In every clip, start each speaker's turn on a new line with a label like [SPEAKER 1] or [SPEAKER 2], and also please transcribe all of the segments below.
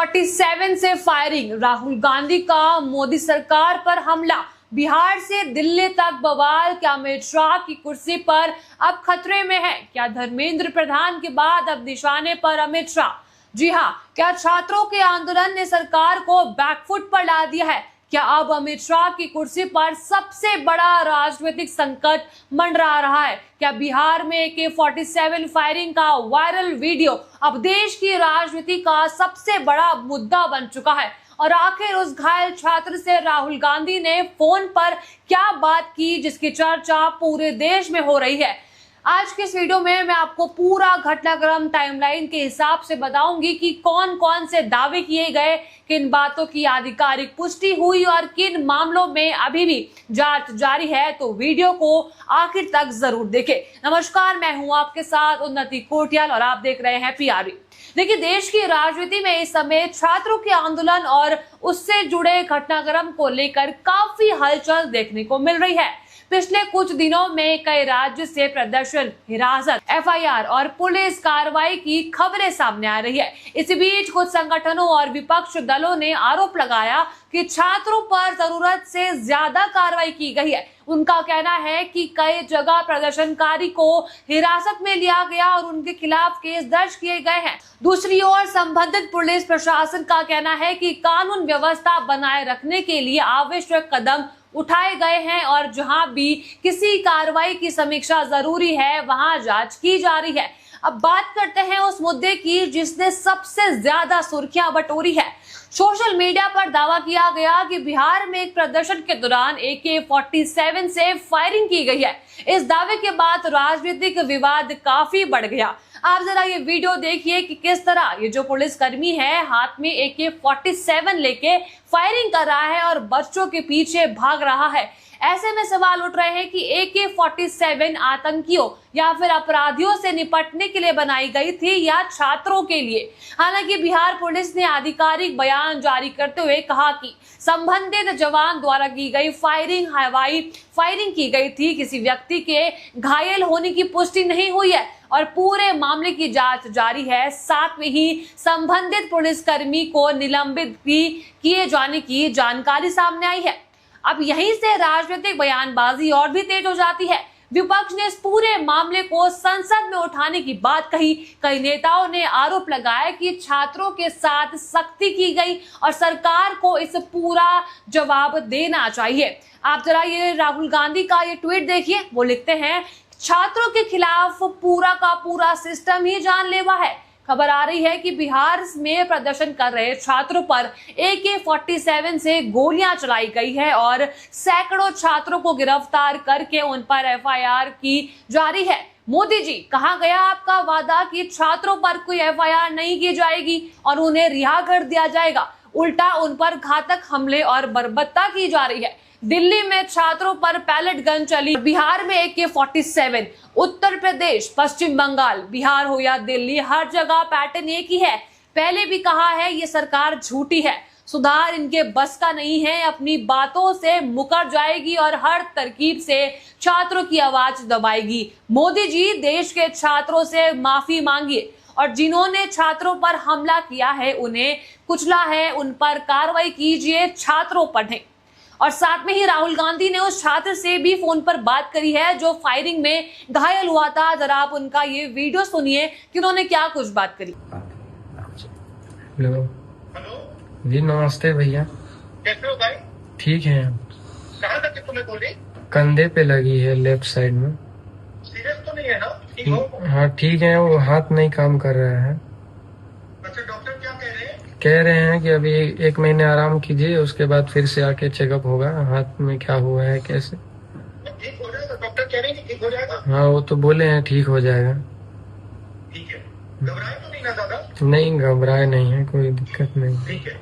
[SPEAKER 1] AK-47 से firing, Rahul Gandhi का मोदी सरकार पर हमला, बिहार से दिल्ली तक बवाल। क्या अमित शाह की कुर्सी पर अब खतरे में है? क्या धर्मेंद्र प्रधान के बाद अब निशाने पर अमित शाह? जी हाँ, क्या छात्रों के आंदोलन ने सरकार को बैकफुट पर ला दिया है? क्या अब अमित शाह की कुर्सी पर सबसे बड़ा राजनीतिक संकट मंडरा रहा है? क्या बिहार में AK-47 फायरिंग का वायरल वीडियो अब देश की राजनीति का सबसे बड़ा मुद्दा बन चुका है? और आखिर उस घायल छात्र से राहुल गांधी ने फोन पर क्या बात की जिसकी चर्चा पूरे देश में हो रही है? आज के इस वीडियो में मैं आपको पूरा घटनाक्रम टाइमलाइन के हिसाब से बताऊंगी कि कौन कौन से दावे किए गए, किन बातों की आधिकारिक पुष्टि हुई और किन मामलों में अभी भी जांच जारी है। तो वीडियो को आखिर तक जरूर देखें। नमस्कार, मैं हूं आपके साथ उन्नति कोटियाल और आप देख रहे हैं PRB। देखिए, देश की राजनीति में इस समय छात्रों के आंदोलन और उससे जुड़े घटनाक्रम को लेकर काफी हलचल देखने को मिल रही है। पिछले कुछ दिनों में कई राज्य से प्रदर्शन, हिरासत, FIR और पुलिस कार्रवाई की खबरें सामने आ रही है। इसी बीच कुछ संगठनों और विपक्ष दलों ने आरोप लगाया कि छात्रों पर जरूरत से ज्यादा कार्रवाई की गई है। उनका कहना है कि कई जगह प्रदर्शनकारी को हिरासत में लिया गया और उनके खिलाफ केस दर्ज किए गए हैं। दूसरी ओर संबंधित पुलिस प्रशासन का कहना है कि कानून व्यवस्था बनाए रखने के लिए आवश्यक कदम उठाए गए हैं और जहां भी किसी कार्रवाई की समीक्षा जरूरी है वहां जांच की जा रही है। अब बात करते हैं उस मुद्दे की जिसने सबसे ज्यादा सुर्खियां बटोरी है। सोशल मीडिया पर दावा किया गया कि बिहार में एक प्रदर्शन के दौरान AK-47 से फायरिंग की गई है। इस दावे के बाद राजनीतिक विवाद काफी बढ़ गया। आप जरा ये वीडियो देखिए कि किस तरह ये जो पुलिसकर्मी है हाथ में AK-47 लेके फायरिंग कर रहा है और बच्चों के पीछे भाग रहा है। ऐसे में सवाल उठ रहे हैं कि AK-47 आतंकियों या फिर अपराधियों से निपटने के लिए बनाई गई थी या छात्रों के लिए। हालांकि बिहार पुलिस ने आधिकारिक बयान जारी करते हुए कहा कि संबंधित जवान द्वारा की गई फायरिंग हवाई फायरिंग की गई थी। किसी व्यक्ति के घायल होने की पुष्टि नहीं हुई है और पूरे मामले की जांच जारी है। साथ में ही संबंधित पुलिसकर्मी को निलंबित भी किए जाने की जानकारी सामने आई है। अब यहीं से राजनीतिक बयानबाजी और भी तेज हो जाती है। विपक्ष ने इस पूरे मामले को संसद में उठाने की बात कही। कई नेताओं ने आरोप लगाया कि छात्रों के साथ सख्ती की गई और सरकार को इस पूरा जवाब देना चाहिए। आप जरा ये राहुल गांधी का ये ट्वीट देखिए। वो लिखते हैं, छात्रों के खिलाफ पूरा का पूरा सिस्टम ही जानलेवा है। खबर आ रही है कि बिहार में प्रदर्शन कर रहे छात्रों पर AK-47 से गोलियां चलाई गई है और सैकड़ों छात्रों को गिरफ्तार करके उन पर FIR की जारी है। मोदी जी, कहां गया आपका वादा कि छात्रों पर कोई FIR नहीं की जाएगी और उन्हें रिहा कर दिया जाएगा? उल्टा उन पर घातक हमले और बर्बरता की जा रही है। दिल्ली में छात्रों पर पैलेट गन चली, बिहार में AK-47, उत्तर प्रदेश, पश्चिम बंगाल, बिहार हो या दिल्ली, हर जगह पैटर्न एक ही है। पहले भी कहा है, ये सरकार झूठी है, सुधार इनके बस का नहीं है, अपनी बातों से मुकर जाएगी और हर तरकीब से छात्रों की आवाज दबाएगी। मोदी जी, देश के छात्रों से माफी मांगिए और जिन्होंने छात्रों पर हमला किया है, उन्हें कुचला है, उन पर कार्रवाई कीजिए, छात्रों पर नहीं। और साथ में ही राहुल गांधी ने उस छात्र से भी फोन पर बात करी है जो फायरिंग में घायल हुआ था। जरा आप उनका ये वीडियो सुनिए कि उन्होंने क्या कुछ बात करी।
[SPEAKER 2] हेलो जी, नमस्ते भैया।
[SPEAKER 3] कैसे हो भाई?
[SPEAKER 2] ठीक है।
[SPEAKER 3] कहाँ तक तुम्हें गोली?
[SPEAKER 2] कंधे पे लगी है, लेफ्ट साइड में।
[SPEAKER 3] सीरियस तो नहीं है ना? ठीक हो?
[SPEAKER 2] हाँ ठीक है, वो हाथ नहीं काम कर रहा है।
[SPEAKER 3] अच्छा, डॉक्टर क्या कह रहे हैं?
[SPEAKER 2] कह रहे हैं कि अभी 1 महीने आराम कीजिए, उसके बाद फिर से आके चेकअप होगा, हाथ में क्या हुआ है कैसे।
[SPEAKER 3] ठीक हो जाएगा, डॉक्टर कह रहे हैं कि ठीक हो जाएगा।
[SPEAKER 2] हाँ, वो तो बोले हैं ठीक हो जाएगा।
[SPEAKER 3] ठीक है, घबराए तो नहीं ना ज्यादा?
[SPEAKER 2] नहीं, घबराए नहीं है, कोई दिक्कत नहीं।
[SPEAKER 3] ठीक है।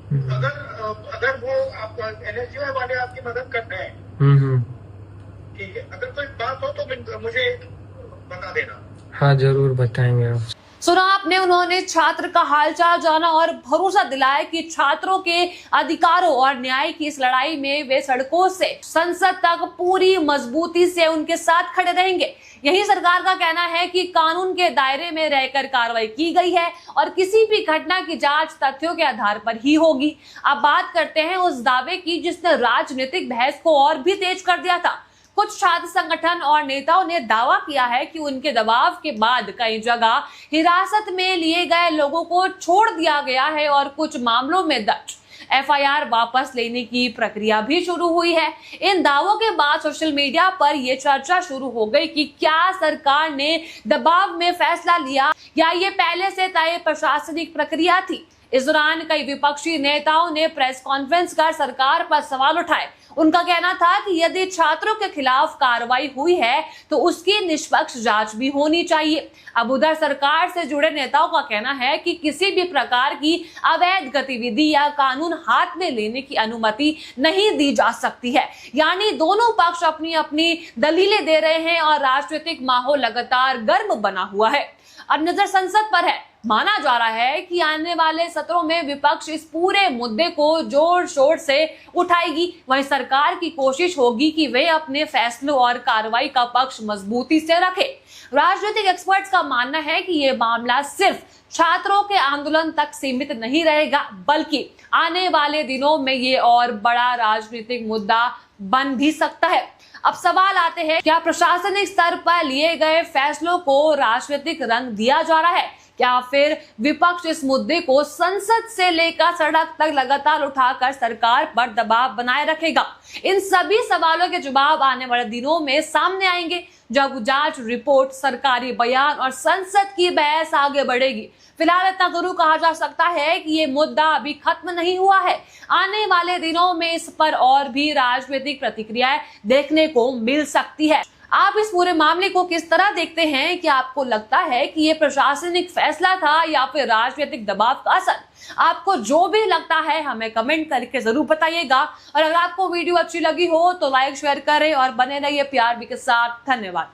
[SPEAKER 3] अगर वो आप NSU वाले आपकी मदद करते हैं, ठीक है, अगर कोई बात हो तो मुझे बता देना।
[SPEAKER 2] हाँ जरूर बताएंगे आप।
[SPEAKER 1] सुना आपने, उन्होंने छात्र का हालचाल जाना और भरोसा दिलाया कि छात्रों के अधिकारों और न्याय की इस लड़ाई में वे सड़कों से संसद तक पूरी मजबूती से उनके साथ खड़े रहेंगे। यही सरकार का कहना है कि कानून के दायरे में रहकर कार्रवाई की गई है और किसी भी घटना की जांच तथ्यों के आधार पर ही होगी। अब बात करते हैं उस दावे की जिसने राजनीतिक बहस को और भी तेज कर दिया था। कुछ छात्र संगठन और नेताओं ने दावा किया है कि उनके दबाव के बाद कई जगह हिरासत में लिए गए लोगों को छोड़ दिया गया है और कुछ मामलों में दर्ज एफआईआर वापस लेने की प्रक्रिया भी शुरू हुई है। इन दावों के बाद सोशल मीडिया पर यह चर्चा शुरू हो गई कि क्या सरकार ने दबाव में फैसला लिया या ये पहले से तय प्रशासनिक प्रक्रिया थी। इस दौरान कई विपक्षी नेताओं ने प्रेस कॉन्फ्रेंस कर सरकार पर सवाल उठाए। उनका कहना था कि यदि छात्रों के खिलाफ कार्रवाई हुई है तो उसकी निष्पक्ष जांच भी होनी चाहिए। अब उधर सरकार से जुड़े नेताओं का कहना है कि किसी भी प्रकार की अवैध गतिविधि या कानून हाथ में लेने की अनुमति नहीं दी जा सकती है। यानी दोनों पक्ष अपनी अपनी दलीलें दे रहे हैं और राजनीतिक माहौल लगातार गर्म बना हुआ है। अब नजर संसद पर है। माना जा रहा है कि आने वाले सत्रों में विपक्ष इस पूरे मुद्दे को जोर शोर से उठाएगी। वहीं सरकार की कोशिश होगी कि वे अपने फैसलों और कार्रवाई का पक्ष मजबूती से रखे। राजनीतिक एक्सपर्ट्स का मानना है कि ये मामला सिर्फ छात्रों के आंदोलन तक सीमित नहीं रहेगा, बल्कि आने वाले दिनों में ये और बड़ा राजनीतिक मुद्दा बन भी सकता है। अब सवाल आते हैं, क्या प्रशासनिक स्तर पर लिए गए फैसलों को राजनीतिक रंग दिया जा रहा है? क्या फिर विपक्ष इस मुद्दे को संसद से लेकर सड़क तक लगातार उठाकर सरकार पर दबाव बनाए रखेगा? इन सभी सवालों के जवाब आने वाले दिनों में सामने आएंगे जब जांच रिपोर्ट, सरकारी बयान और संसद की बहस आगे बढ़ेगी। फिलहाल इतना जरूर कहा जा सकता है कि ये मुद्दा अभी खत्म नहीं हुआ है। आने वाले दिनों में इस पर और भी राजनीतिक प्रतिक्रियाएं देखने को मिल सकती है। आप इस पूरे मामले को किस तरह देखते हैं? क्या आपको लगता है कि ये प्रशासनिक फैसला था या फिर राजनीतिक दबाव का असर? आपको जो भी लगता है हमें कमेंट करके जरूर बताइएगा। और अगर आपको वीडियो अच्छी लगी हो तो लाइक शेयर करें और बने रहिए PRB के साथ। धन्यवाद।